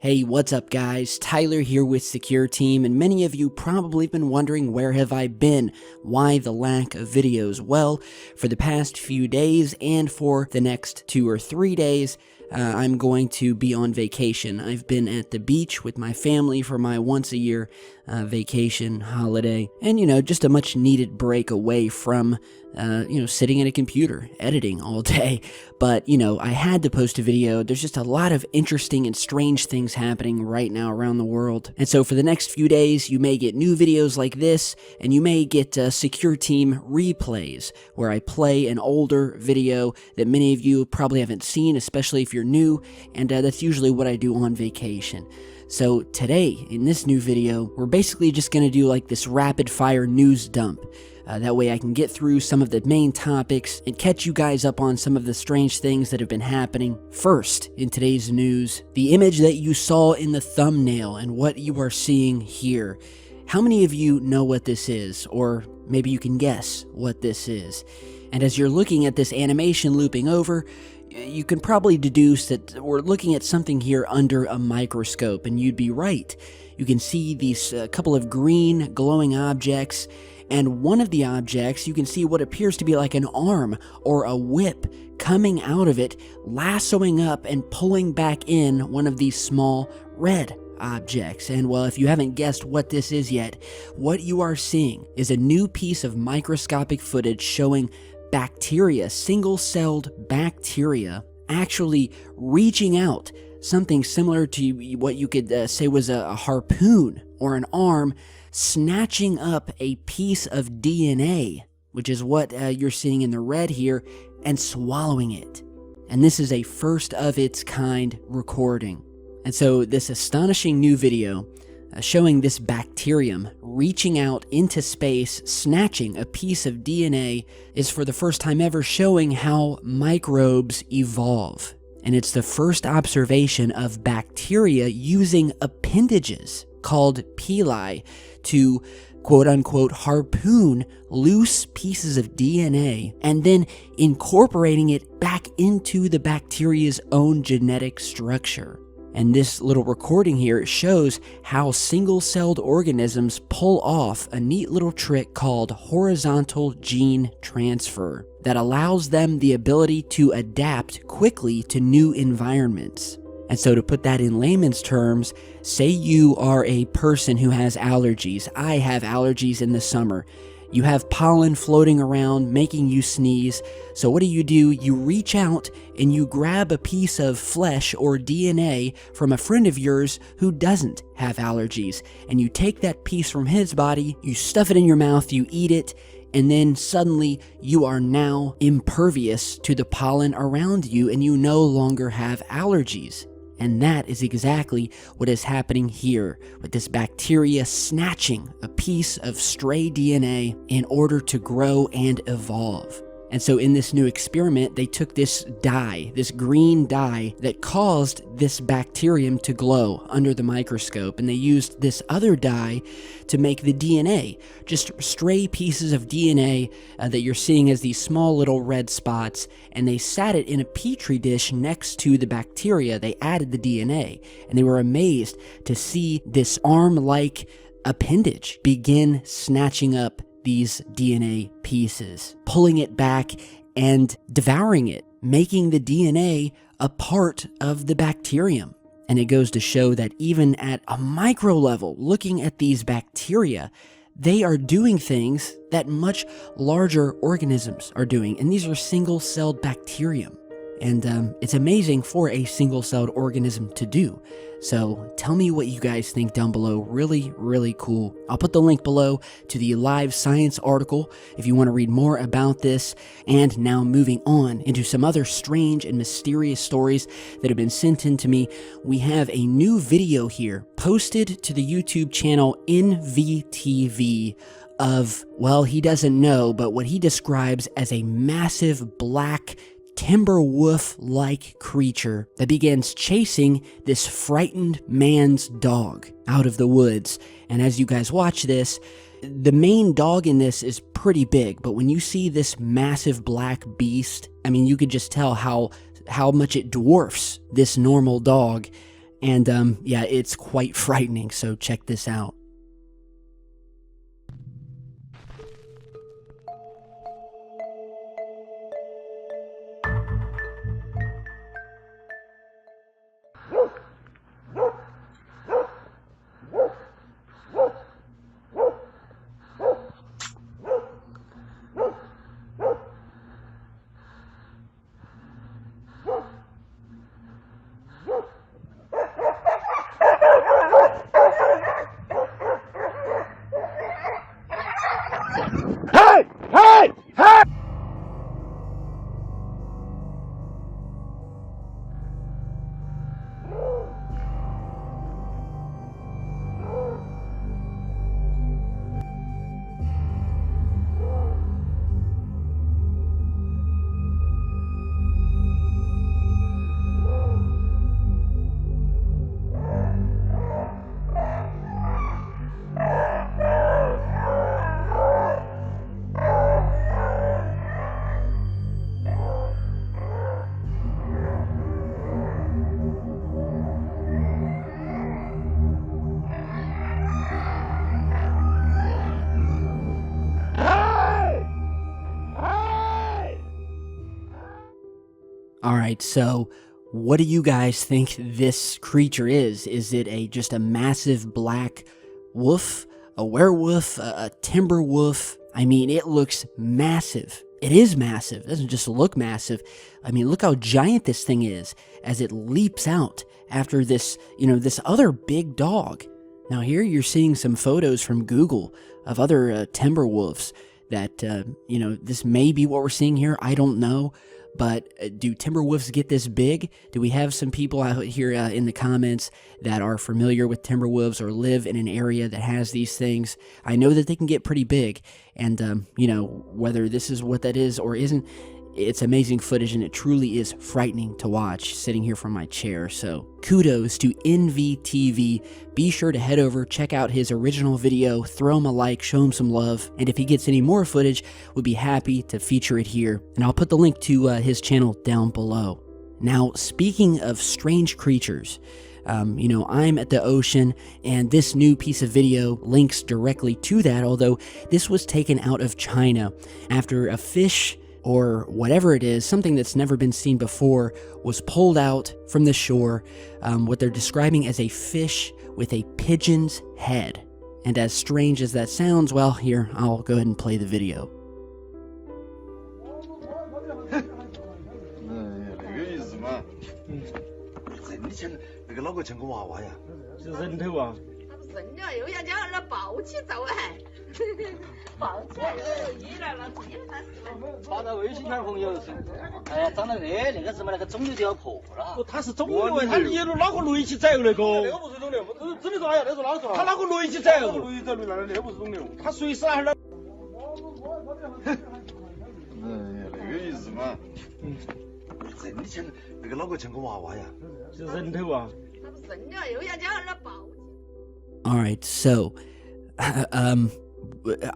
Hey, what's up guys? Tyler here with Secureteam, and many of you probably been wondering where have I been? Why the lack of videos? Well, for the past few days and for the next 2 or 3 days, I'm going to be on vacation. I've been at the beach with my family for my once-a-year vacation holiday, and just a much needed break away from sitting at a computer, editing all day. But, I had to post a video. There's just a lot of interesting and strange things happening right now around the world. And so for the next few days, you may get new videos like this, and you may get Secureteam replays, where I play an older video that many of you probably haven't seen, especially if you're new, and that's usually what I do on vacation. So today, in this new video, we're basically just going to do like this rapid-fire news dump. That way I can get through some of the main topics and catch you guys up on some of the strange things that have been happening. First, in today's news, the image that you saw in the thumbnail and what you are seeing here. How many of you know what this is? Or maybe you can guess what this is. And as you're looking at this animation looping over, you can probably deduce that we're looking at something here under a microscope, and you'd be right. You can see these couple of green glowing objects, and one of the objects, you can see what appears to be like an arm or a whip coming out of it, lassoing up and pulling back in one of these small red objects. And well, if you haven't guessed what this is yet, what you are seeing is a new piece of microscopic footage showing bacteria, single-celled bacteria, actually reaching out, something similar to what you could say was a harpoon or an arm, snatching up a piece of DNA, which is what you're seeing in the red here, and swallowing it. And this is a first of its kind recording. And so this astonishing new video showing this bacterium reaching out into space, snatching a piece of DNA, is for the first time ever showing how microbes evolve. And it's the first observation of bacteria using appendages called pili to quote-unquote harpoon loose pieces of DNA and then incorporating it back into the bacteria's own genetic structure. And this little recording here shows how single-celled organisms pull off a neat little trick called horizontal gene transfer that allows them the ability to adapt quickly to new environments. And so to put that in layman's terms, say you are a person who has allergies. I have allergies in the summer. You have pollen floating around, making you sneeze. So what do? You reach out and you grab a piece of flesh or DNA from a friend of yours who doesn't have allergies. And you take that piece from his body, you stuff it in your mouth, you eat it, and then suddenly you are now impervious to the pollen around you and you no longer have allergies. And that is exactly what is happening here with this bacteria snatching a piece of stray DNA in order to grow and evolve. And so in this new experiment, they took this dye, this green dye that caused this bacterium to glow under the microscope, and they used this other dye to make the DNA, just stray pieces of DNA that you're seeing as these small little red spots, and they sat it in a petri dish next to the bacteria. They added the DNA, and they were amazed to see this arm-like appendage begin snatching up these DNA pieces, pulling it back and devouring it, making the DNA a part of the bacterium. And it goes to show that even at a micro level, looking at these bacteria, they are doing things that much larger organisms are doing. And these are single-celled bacterium. And it's amazing for a single-celled organism to do. So tell me what you guys think down below. Really, really cool. I'll put the link below to the live science article if you want to read more about this. And now moving on into some other strange and mysterious stories that have been sent in to me, we have a new video here posted to the YouTube channel NVTV of, well, he doesn't know, but what he describes as a massive black timber wolf-like creature that begins chasing this frightened man's dog out of the woods. And as you guys watch this, the main dog in this is pretty big, but when you see this massive black beast, I mean, you could just tell how much it dwarfs this normal dog. And yeah, it's quite frightening, so check this out. Alright, so what do you guys think this creature is? Is it just a massive black wolf? A werewolf? A timber wolf? I mean, it looks massive. It is massive. It doesn't just look massive. I mean, look how giant this thing is as it leaps out after this, this other big dog. Now here you're seeing some photos from Google of other timber wolves that, this may be what we're seeing here. I don't know. But do timber wolves get this big? Do we have some people out here in the comments that are familiar with timber wolves or live in an area that has these things? I know that they can get pretty big, and whether this is what that is or isn't, it's amazing footage, and it truly is frightening to watch sitting here from my chair. So kudos to NVTV. Be sure to head over, check out his original video, throw him a like, show him some love, and if he gets any more footage, we'll be happy to feature it here. And I'll put the link to his channel down below. Now, speaking of strange creatures, I'm at the ocean, and this new piece of video links directly to that, although this was taken out of China after a fish or whatever it is, something that's never been seen before, was pulled out from the shore, what they're describing as a fish with a pigeon's head. And as strange as that sounds, well, here, I'll go ahead and play the video. Alright, so,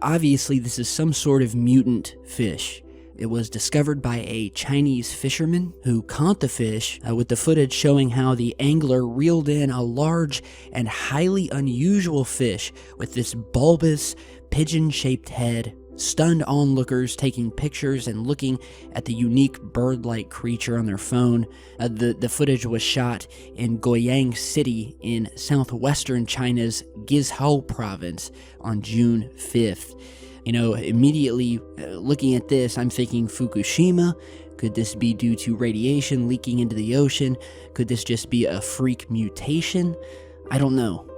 obviously this is some sort of mutant fish. It was discovered by a Chinese fisherman who caught the fish, with the footage showing how the angler reeled in a large and highly unusual fish with this bulbous, pigeon-shaped head. Stunned onlookers taking pictures and looking at the unique bird-like creature on their phone. The footage was shot in Guiyang City in southwestern China's Guizhou province on June 5th. Immediately looking at this, I'm thinking Fukushima. Could this be due to radiation leaking into the ocean? Could this just be a freak mutation? I don't know.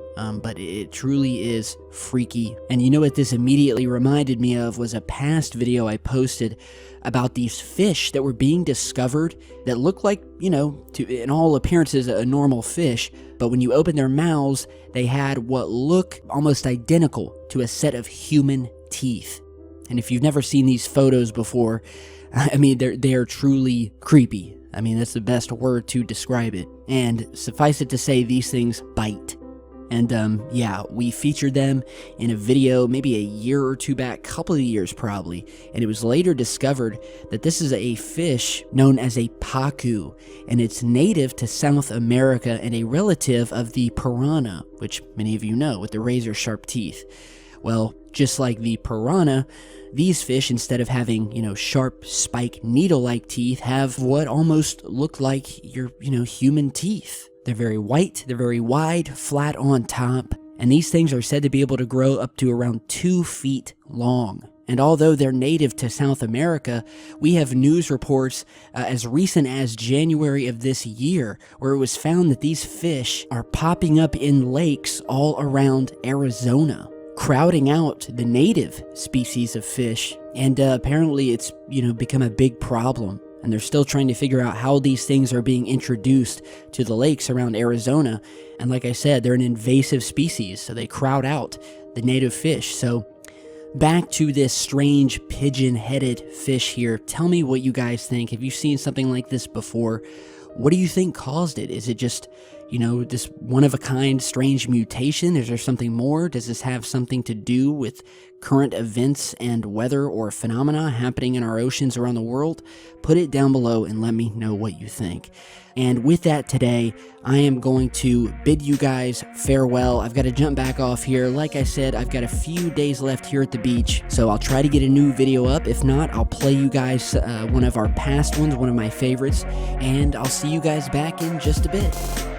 But it truly is freaky. And you know what this immediately reminded me of was a past video I posted about these fish that were being discovered that looked like, in all appearances, a normal fish. But when you open their mouths, they had what look almost identical to a set of human teeth. And if you've never seen these photos before, I mean, they're truly creepy. I mean, that's the best word to describe it. And suffice it to say, these things bite. And yeah, we featured them in a video maybe a year or two back, couple of years probably, and it was later discovered that this is a fish known as a pacu, and it's native to South America and a relative of the piranha, which many of you know, with the razor-sharp teeth. Well, just like the piranha, these fish, instead of having, sharp, spike, needle-like teeth, have what almost look like your, human teeth. They're very white, they're very wide, flat on top, and these things are said to be able to grow up to around 2 feet long. And although they're native to South America, we have news reports as recent as January of this year, where it was found that these fish are popping up in lakes all around Arizona, crowding out the native species of fish, and apparently it's, become a big problem. And they're still trying to figure out how these things are being introduced to the lakes around Arizona. And like I said, they're an invasive species, so they crowd out the native fish. So back to this strange pigeon-headed fish here. Tell me what you guys think. Have you seen something like this before? What do you think caused it? Is it just, this one-of-a-kind strange mutation? Is there something more? Does this have something to do with current events and weather or phenomena happening in our oceans around the world? Put it down below and let me know what you think. And with that today, I am going to bid you guys farewell. I've got to jump back off here. Like I said, I've got a few days left here at the beach, so I'll try to get a new video up. If not, I'll play you guys one of our past ones, one of my favorites, and I'll see you guys back in just a bit.